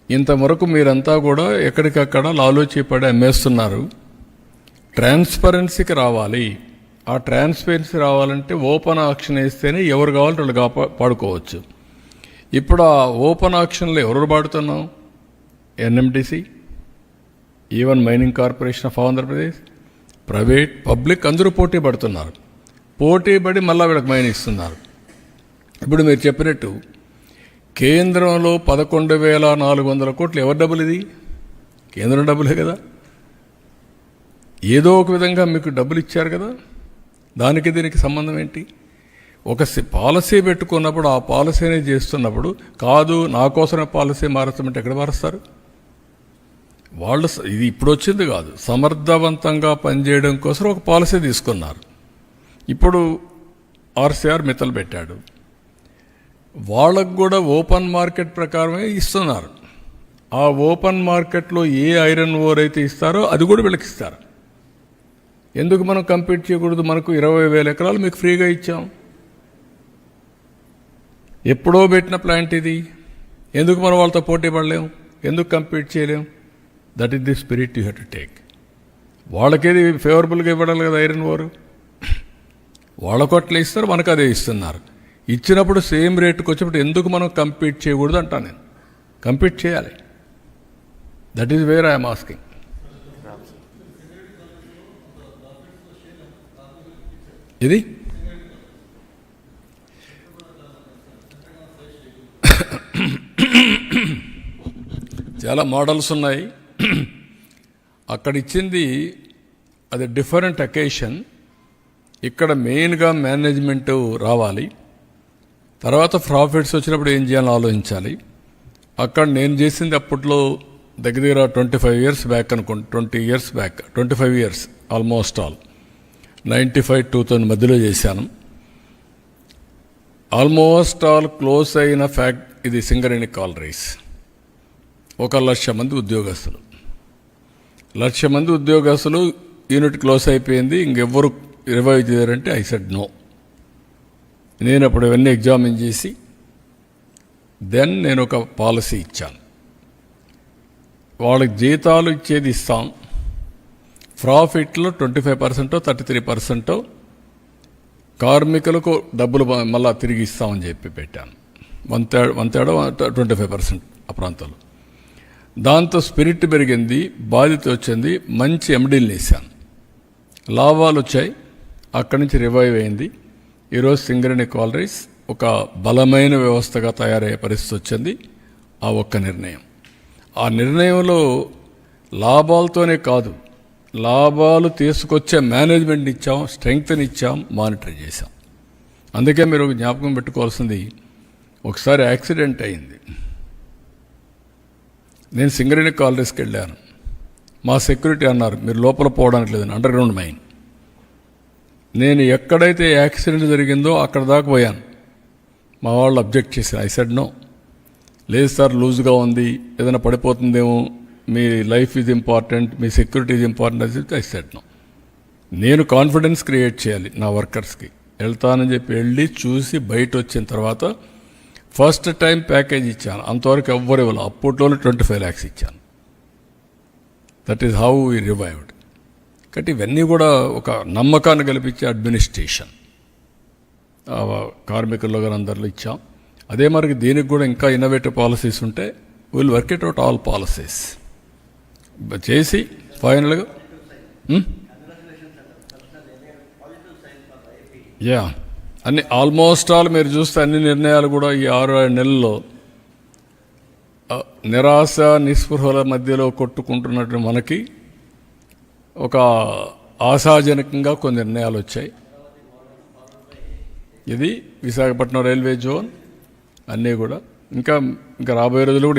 ఇంతవరకు మీరంతా కూడా ఎక్కడికక్కడ లాలోచిపడి అమ్మేస్తున్నారు. ట్రాన్స్పరెన్సీకి రావాలి. ఆ ట్రాన్స్పరెన్సీ రావాలంటే ఓపెన్ ఆక్షన్ వేస్తేనే ఎవరు కావాలంటే వాళ్ళు పాడుకోవచ్చు. ఇప్పుడు ఆ ఓపెన్ ఆక్షన్లో ఎవరు పాడుతున్నాం? NMDC, even mining corporation of Andhra Pradesh, private, public అందరూ పోటీ పడుతున్నారు. పోటీ పడి మళ్ళీ వీళ్ళకి మైన్ ఇస్తున్నారు. ఇప్పుడు మీరు చెప్పినట్టు కేంద్రంలో 11,400 కోట్లు ఎవరి డబ్బులు? ఇది కేంద్రం డబ్బులే కదా. ఏదో ఒక విధంగా మీకు డబ్బులు ఇచ్చారు కదా. దానికి దీనికి సంబంధం ఏంటి? ఒక పాలసీ పెట్టుకున్నప్పుడు ఆ పాలసీని చేస్తున్నప్పుడు కాదు నా కోసమే పాలసీ మారుస్తామంటే ఎక్కడ మారుస్తారు? వాళ్ళు ఇది ఇప్పుడు వచ్చింది కాదు, సమర్థవంతంగా పనిచేయడం కోసం ఒక పాలసీ తీసుకున్నారు. ఇప్పుడు ఆర్సీఆర్ మిత్తలు పెట్టాడు. వాళ్ళకు కూడా ఓపెన్ మార్కెట్ ప్రకారమే ఇస్తున్నారు. ఆ ఓపెన్ మార్కెట్లో ఏ ఐరన్ ఓర్ అయితే ఇస్తారో అది కూడా వీళ్ళకి ఇస్తారు. ఎందుకు మనం కంపీట్ చేయకూడదు? మనకు 20,000 ఎకరాలు మీకు ఫ్రీగా ఇచ్చాం. ఎప్పుడో పెట్టిన ప్లాంట్ ఇది. ఎందుకు మనం వాళ్ళతో పోటీ పడలేం? ఎందుకు కంపీట్ చేయలేం? That is the spirit you have to take. వాళ్ళకేది ఫేవరబుల్గా ఇవ్వడాలి కదా ఐరన్ ఓర్. వాళ్ళకు అట్లా ఇస్తారు, మనకు అదే ఇస్తున్నారు. ఇచ్చినప్పుడు సేమ్ రేటుకి వచ్చినప్పుడు ఎందుకు మనం కంపీట్ చేయకూడదు అంటా నేను. కంపీట్ చేయాలి. That is where I'm asking. ఇది చాలా మోడల్స్ ఉన్నాయి. అక్కడ ఇచ్చింది అది డిఫరెంట్ అకేషన్. ఇక్కడ మెయిన్గా మేనేజ్మెంట్ రావాలి. తర్వాత ప్రాఫిట్స్ వచ్చినప్పుడు ఏం చేయాలని ఆలోచించాలి. అక్కడ నేను చేసింది అప్పట్లో దగ్గర 25 years బ్యాక్ అనుకోండి. 20 years back, 25 years almost all 95-2000 మధ్యలో చేశాను. ఆల్మోస్ట్ ఆల్ క్లోజ్ అయిన ఫ్యాక్ట్ ఇది సింగరేణి కాలరీస్. 1,00,000 మంది ఉద్యోగస్తులు. 1,00,000 మంది ఉద్యోగస్తులు యూనిట్ క్లోజ్ అయిపోయింది. ఇంకెవ్వరు రివైవ్ చేయరంటే ఐ సెడ్ నో. నేను అప్పుడు ఇవన్నీ ఎగ్జామిన్ చేసి దెన్ నేను ఒక పాలసీ ఇచ్చాను. వాళ్ళకి జీతాలు ఇచ్చేది ఇస్తాం, ప్రాఫిట్లో 25%, 33% కార్మికులకు డబ్బులు మళ్ళా తిరిగి ఇస్తామని చెప్పి పెట్టాను. 1/3 25% ఆ ప్రాంతంలో. దాంతో స్పిరిట్ పెరిగింది, బాధ్యత వచ్చింది, మంచి ఎండీలు వేసాను, లాభాలు వచ్చాయి. అక్కడి నుంచి రివైవ్ అయింది. ఈరోజు సింగరేణి కాలరీస్ ఒక బలమైన వ్యవస్థగా తయారయ్యే పరిస్థితి వచ్చింది. ఆ ఒక్క నిర్ణయం. ఆ నిర్ణయంలో లాభాలతోనే కాదు, లాభాలు తీసుకొచ్చే మేనేజ్మెంట్ ఇచ్చాం, స్ట్రెంగ్త్ని ఇచ్చాం, మానిటర్ చేశాం. అందుకే మీరు జ్ఞాపకం పెట్టుకోవాల్సింది, ఒకసారి యాక్సిడెంట్ అయింది. నేను సింగరేణి కాలరీస్కి వెళ్ళాను. మా సెక్యూరిటీ అన్నారు మీరు లోపల పోవడానికి లేదని, అండర్ గ్రౌండ్ మైన్. నేను ఎక్కడైతే యాక్సిడెంట్ జరిగిందో అక్కడ దాకా పోయాను. మా వాళ్ళు అబ్జెక్ట్ చేశారు. I said no. లేదు సార్ లూజ్గా ఉంది, ఏదైనా పడిపోతుందేమో, మీ లైఫ్ ఈజ్ ఇంపార్టెంట్, మీ సెక్యూరిటీ ఈజ్ ఇంపార్టెంట్ అని చెప్పి ఐ సెడ్ నో. నేను కాన్ఫిడెన్స్ క్రియేట్ చేయాలి నా వర్కర్స్కి. వెళ్తానని చెప్పి వెళ్ళి చూసి బయట వచ్చిన తర్వాత ఫస్ట్ టైం ప్యాకేజ్ ఇచ్చాను. అంతవరకు ఎవ్వరు ఇవ్వాలి. అప్పట్లోనే 25 lakhs ఇచ్చాను. That is how we revived. కాబట్టి ఇవన్నీ కూడా ఒక నమ్మకాన్ని కల్పించే అడ్మినిస్ట్రేషన్ కార్మికుల్లో కానీ అందరిలో ఇచ్చాం. అదే మరి దీనికి కూడా ఇంకా ఇన్నోవేటివ్ పాలసీస్ ఉంటే will work it out all policies చేసి ఫైనల్గా అన్ని ఆల్మోస్ట్ ఆల్ మీరు చూస్తే అన్ని నిర్ణయాలు కూడా ఈ 6-7 నెలల్లో నిరాశ నిస్పృహల మధ్యలో కొట్టుకుంటున్నట్టు మనకి ఒక ఆశాజనకంగా కొన్ని నిర్ణయాలు వచ్చాయి. ఇది విశాఖపట్నం రైల్వే జోన్ అన్నీ కూడా ఇంకా రాబోయే రోజులు కూడా